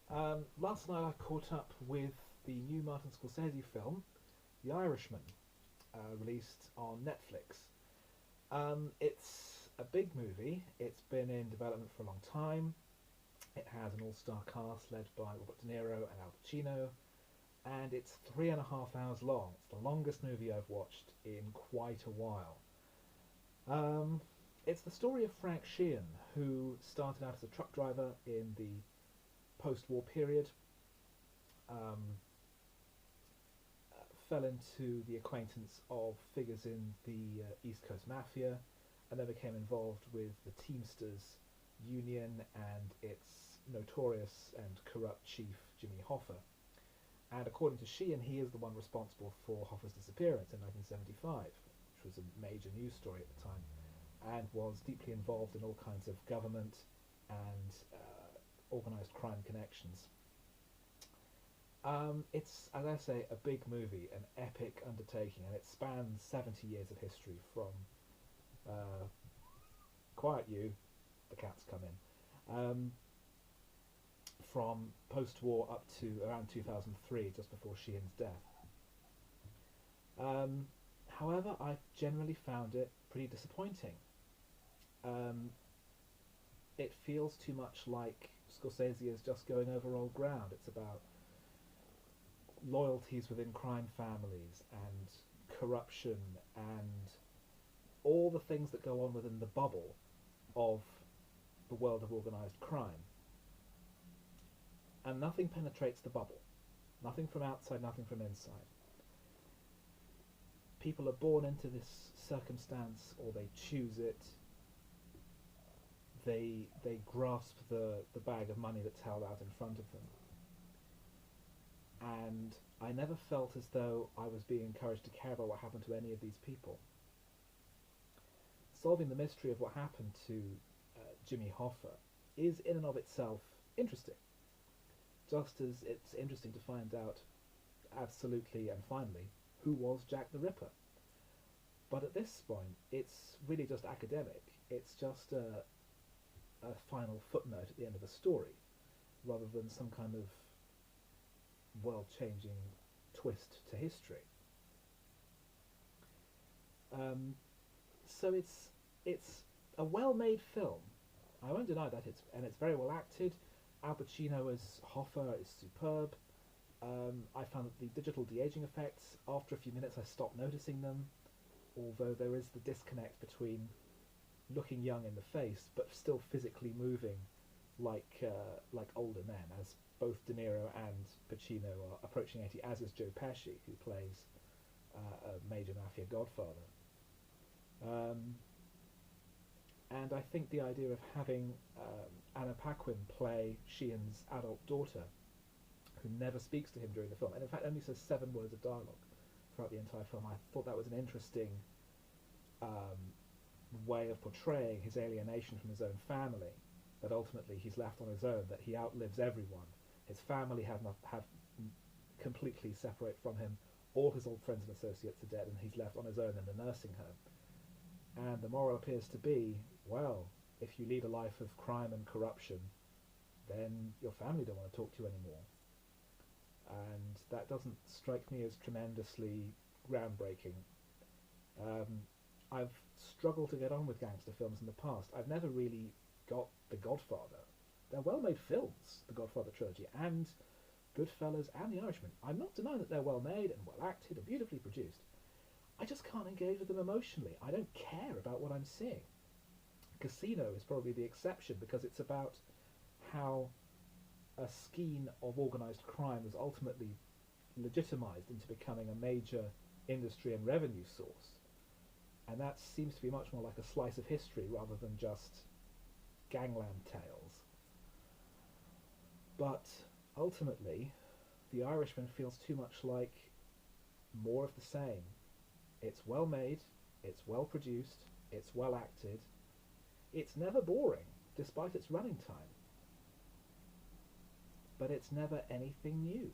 Last night I caught up with the new Martin Scorsese film, The Irishman, released on Netflix. It's a big movie. It's been in development for a long time. It has an all-star cast led by Robert De Niro and Al Pacino, and it's 3.5 hours long. It's the longest movie I've watched in quite a while. Um, it's the story of Frank Sheehan, who started out as a truck driver in the post-war period, um, fell into the acquaintance of figures in the East Coast Mafia, and then became involved with the Teamsters Union and its notorious and corrupt chief, Jimmy Hoffa. And according to Sheehan, he is the one responsible for Hoffa's disappearance in 1975, which was a major news story at the time, and was deeply involved in all kinds of government and organised crime connections. It's, as I say, a big movie, an epic undertaking, and it spans 70 years of history from Quiet You, the cats come in, from post-war up to around 2003, just before Sheehan's death. However, I've generally found it pretty disappointing. Um, it feels too much like Scorsese is just going over old ground. It's about loyalties within crime families and corruption and all the things that go on within the bubble of the world of organised crime. And nothing penetrates the bubble. Nothing from outside, nothing from inside. People are born into this circumstance, or they choose it. They grasp the bag of money that's held out in front of them. And I never felt as though I was being encouraged to care about what happened to any of these people. Solving the mystery of what happened to Jimmy Hoffa is in and of itself interesting. Just as it's interesting to find out absolutely and finally who was Jack the Ripper. But at this point, it's really just academic. It's just a final footnote at the end of a story, rather than some kind of world-changing twist to history. So it's a well-made film. I won't deny that it's very well acted. Al Pacino as Hoffa is superb. I found that the digital de-aging effects, after a few minutes I stopped noticing them, although there is the disconnect between looking young in the face but still physically moving like older men, as both De Niro and Pacino are approaching 80, as is Joe Pesci, who plays a major mafia godfather. And I think the idea of having Anna Paquin play Sheehan's adult daughter, who never speaks to him during the film, and in fact only says 7 words of dialogue throughout the entire film, I thought that was an interesting way of portraying his alienation from his own family, that ultimately he's left on his own, that he outlives everyone. His family have completely separate from him. All his old friends and associates are dead, and he's left on his own in the nursing home. And the moral appears to be, well, if you lead a life of crime and corruption, then your family don't want to talk to you anymore. And that doesn't strike me as tremendously groundbreaking. I've struggled to get on with gangster films in the past. I've never really got The Godfather. They're well-made films, the Godfather trilogy, and Goodfellas and The Irishman. I'm not denying that they're well-made and well-acted and beautifully produced. I just can't engage with them emotionally. I don't care about what I'm seeing. Casino is probably the exception, because it's about how a skein of organised crime was ultimately legitimised into becoming a major industry and revenue source. And that seems to be much more like a slice of history rather than just gangland tales. But ultimately, The Irishman feels too much like more of the same. It's well made, it's well produced, it's well acted, it's never boring, despite its running time. But it's never anything new.